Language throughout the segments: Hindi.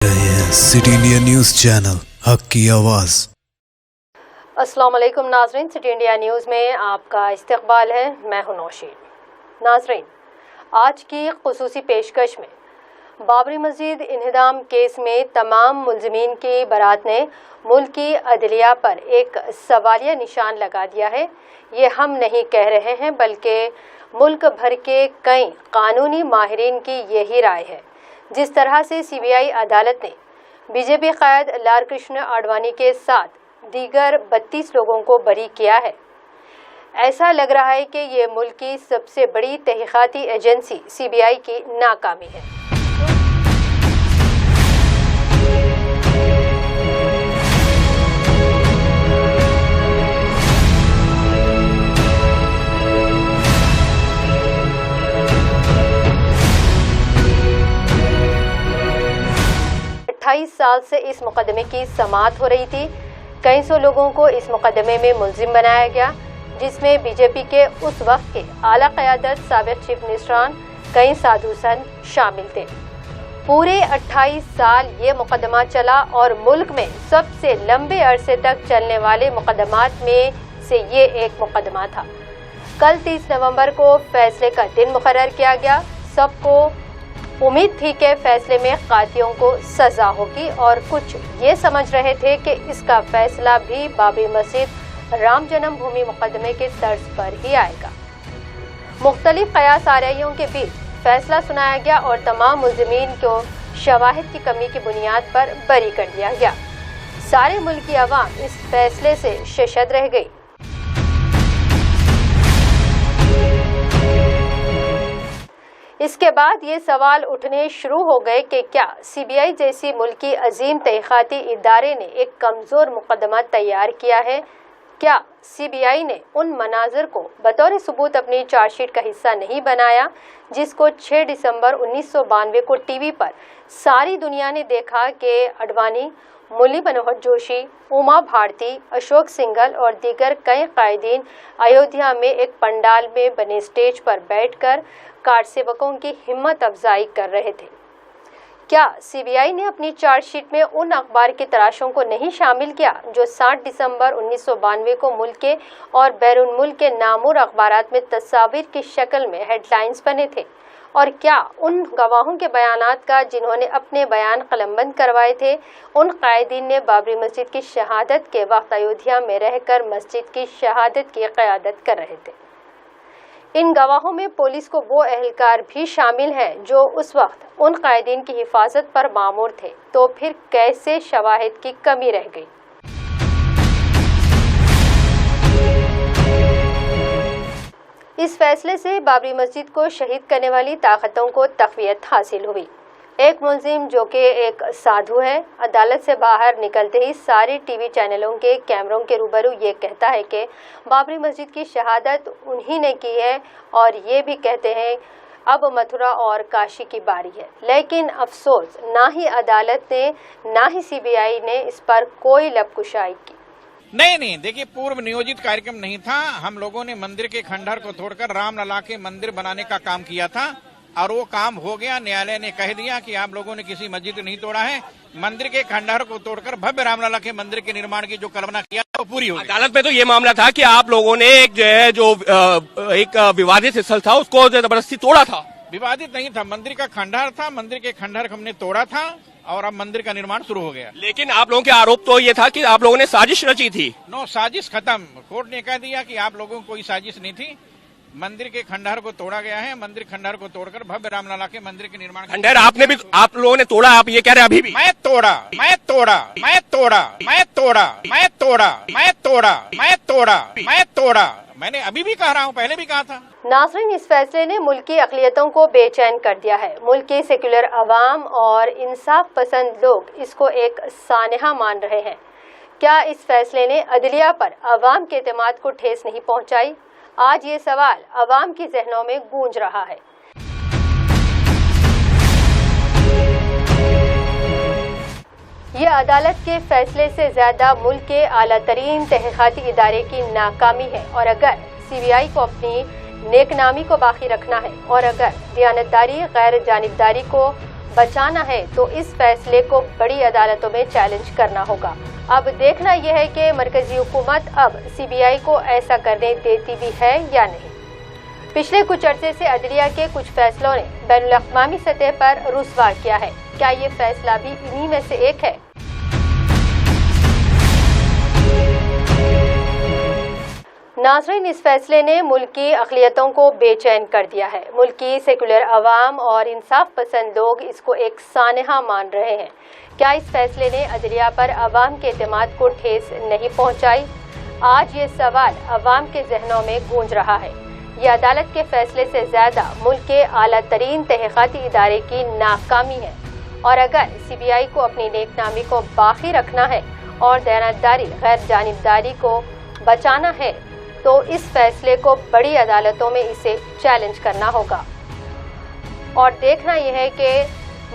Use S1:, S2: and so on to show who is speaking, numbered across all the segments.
S1: सिटी इंडिया न्यूज चैनल, हक की आवाज।
S2: अस्सलाम वालेकुम नाजरीन, सिटी इंडिया न्यूज़ में आपका इस्तकबाल है। मैं हूं नौशीन। नाजरीन, आज की खुसूसी पेशकश में बाबरी मस्जिद इन्हदाम केस में तमाम मुल्ज़िमीन की बारात ने मुल्क की अदलिया पर एक सवालिया निशान लगा दिया है। ये हम नहीं कह रहे हैं, बल्कि मुल्क भर के कई कानूनी माहिरीन की यही राय है। जिस तरह से सीबीआई अदालत ने बीजेपी क़ायद लाल कृष्ण आडवाणी के साथ दीगर 32 लोगों को बरी किया है, ऐसा लग रहा है कि ये मुल्क की सबसे बड़ी तहक़ीक़ाती एजेंसी सीबीआई की नाकामी है। 28 साल से इस मुकदमे की समाअत हो रही थी। कई सौ लोगों को इस मुकदमे में मुलजिम बनाया गया, जिसमें बीजेपी के उस वक्त के आला क़यादत, साबिक़ चीफ मिनिस्टरान, कई साधु संत शामिल थे। पूरे 28 साल ये मुकदमा चला और मुल्क में सबसे लंबे अरसे तक चलने वाले मुकदमात में से ये एक मुकदमा था। कल 30 नवंबर को फैसले का दिन मुकर्रर किया गया। सबको उम्मीद थी कि फैसले में कातियों को सजा होगी और कुछ ये समझ रहे थे कि इसका फैसला भी बाबरी मस्जिद राम जन्मभूमि मुकदमे के तर्ज पर ही आएगा। मुख्तलिफ कयास आराइयों के बीच फैसला सुनाया गया और तमाम मुल्ज़िमीन को शवाहिद की कमी की बुनियाद पर बरी कर दिया गया। सारे मुल्क की आवाम इस फैसले से शेषद रह गई। इसके बाद ये सवाल उठने शुरू हो गए कि क्या सीबीआई जैसी मुल्क की अजीम तहक़ीक़ाती इदारे ने एक कमज़ोर मुकदमा तैयार किया है? क्या सीबीआई ने उन मनाज़िर को बतौर सबूत अपनी चार्जशीट का हिस्सा नहीं बनाया जिसको 6 दिसंबर 1992 को टीवी पर सारी दुनिया ने देखा कि आडवाणी, मुरली मनोहर जोशी, उमा भारती, अशोक सिंघल और दीगर कई कायदीन अयोध्या में एक पंडाल में बने स्टेज पर बैठकर कार सेवकों की हिम्मत अफजाई कर रहे थे? क्या सीबीआई ने अपनी चार्जशीट में उन अखबार की तराशों को नहीं शामिल किया जो 7 दिसंबर 1992 को मुल्क के और बैरून मुल्क के नामूर अखबारात में तस्वीर की शक्ल में हेडलाइंस बने थे? और क्या उन गवाहों के बयानात का जिन्होंने अपने बयान कलमबंद करवाए थे, उन कायदीन ने बाबरी मस्जिद की शहादत के वक्त अयोध्या में रहकर मस्जिद की शहादत की क़यादत कर रहे थे? इन गवाहों में पुलिस को वो एहलकार भी शामिल हैं जो उस वक्त उन कायदीन की हिफाजत पर मामूर थे। तो फिर कैसे शवाहिद की कमी रह गई? इस फैसले से बाबरी मस्जिद को शहीद करने वाली ताकतों को तक़वियत हासिल हुई। एक मुल्जिम जो कि एक साधु है, अदालत से बाहर निकलते ही सारे टीवी चैनलों के कैमरों के रूबरू ये कहता है कि बाबरी मस्जिद की शहादत उन्हीं ने की है और ये भी कहते हैं अब मथुरा और काशी की बारी है। लेकिन अफसोस, ना ही अदालत ने ना ही सीबीआई ने इस पर कोई लबकुशाई की।
S3: नहीं, देखिए, पूर्व नियोजित कार्यक्रम नहीं था। हम लोगों ने मंदिर के खंडहर को तोड़कर रामलला के मंदिर बनाने का काम किया था और वो काम हो गया। न्यायालय ने कह दिया कि आप लोगों ने किसी मस्जिद को नहीं तोड़ा है, मंदिर के खंडहर को तोड़कर भव्य रामलला के मंदिर के निर्माण की जो कल्पना किया वो पूरी हो गई।
S4: अदालत में तो ये मामला था कि आप लोगों ने एक विवादित स्थल था उसको जबरदस्ती तोड़ा था।
S3: विवादित नहीं था, मंदिर का खंडहर था, मंदिर के खंडहर हमने तोड़ा था और अब मंदिर का निर्माण शुरू हो गया।
S4: लेकिन आप लोगों के आरोप तो ये था कि आप लोगों ने साजिश रची थी।
S3: नो, साजिश खत्म। कोर्ट ने कह दिया कि आप लोगों को कोई साजिश नहीं थी। मंदिर के खंडहर को तोड़ा गया है, मंदिर खंडहर को तोड़कर भव्य रामलला के मंदिर के निर्माण।
S4: खंडहर आपने भी, आप लोगों ने तोड़ा, आप ये कह रहे हैं अभी भी?
S3: मैं तोड़ा, मैं तोड़ा, मैं तोड़ा, मैं तोड़ा, मैं तोड़ा, मैं तोड़ा, मैं तोड़ा, मैं तोड़ा। मैंने अभी भी कह रहा हूँ, पहले भी कहा था।
S2: नाज़रीन, इस फैसले ने मुल्क की अक़लियतों को बेचैन कर दिया है। मुल्क के सेक्युलर अवाम और इंसाफ पसंद लोग इसको एक सानहा मान रहे हैं। क्या इस फैसले ने अदलिया पर अवाम के एतमाद को ठेस नहीं पहुँचाई? आज ये सवाल अवाम की ज़हनों में गूंज रहा है। ये अदालत के फैसले से ज़्यादा मुल्क के आला तरीन तहक़ीक़ाती इदारे की नाकामी है और अगर सीबीआई को अपनी नेकनामी को बाकी रखना है और अगर दियानतदारी, गैर जानिबदारी को बचाना है तो इस फैसले को बड़ी अदालतों में चैलेंज करना होगा। अब देखना यह है कि मरकजी हुकूमत अब सीबीआई को ऐसा करने देती भी है या नहीं। पिछले कुछ अरसे से अदलिया के कुछ फैसलों ने बैनुल-अक़वामी सतह पर रुसवा किया है। क्या ये फैसला भी इन्हीं में से एक है? नाज़रीन, इस फैसले ने मुल्क की अक़लियतों को बेचैन कर दिया है। मुल्क की सेकुलर अवाम और इंसाफ पसंद लोग इसको एक सानहा मान रहे हैं। क्या इस फैसले ने अदलिया पर अवाम के एतमाद को ठेस नहीं पहुंचाई? आज ये सवाल अवाम के जहनों में गूंज रहा है। ये अदालत के फैसले से ज़्यादा मुल्क के आला तरीन तहक़ीक़ाती इदारे की नाकामी है। और अगर सीबीआई को अपनी नेकनामी को बाकी रखना है और दयानतदारी गैर जानिबदारी को बचाना है तो इस फैसले को बड़ी अदालतों में इसे चैलेंज करना होगा। और देखना यह है कि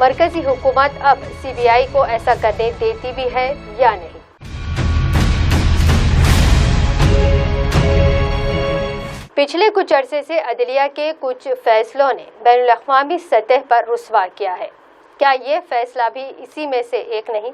S2: मरकजी हुकूमत अब सीबीआई को ऐसा करने देती भी है या नहीं। पिछले कुछ अरसे से अदलिया के कुछ फैसलों ने बैनुल-अक़वामी सतह पर रुसवा किया है। क्या ये फैसला भी इसी में से एक नहीं?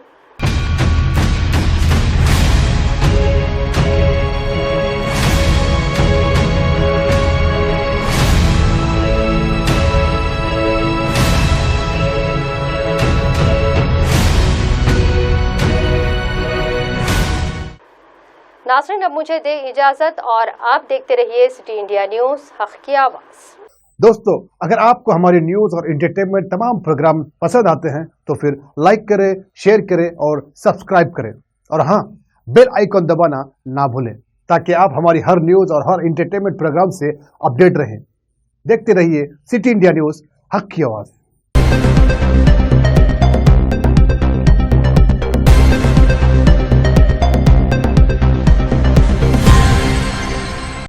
S2: नाज़रीन, अब मुझे दे इजाजत और आप देखते रहिए सिटी इंडिया न्यूज़, हक़ की आवाज़।
S5: दोस्तों, अगर आपको हमारी न्यूज़ और एंटरटेनमेंट तमाम प्रोग्राम पसंद आते हैं तो फिर लाइक करें, शेयर करें और सब्सक्राइब करें। और हाँ, बेल आइकॉन दबाना ना भूलें ताकि आप हमारी हर न्यूज़ और हर एंटरटेनमेंट प्रोग्राम से अपडेट रहें। देखते रहिए सिटी इंडिया न्यूज़, हक़ की आवाज़।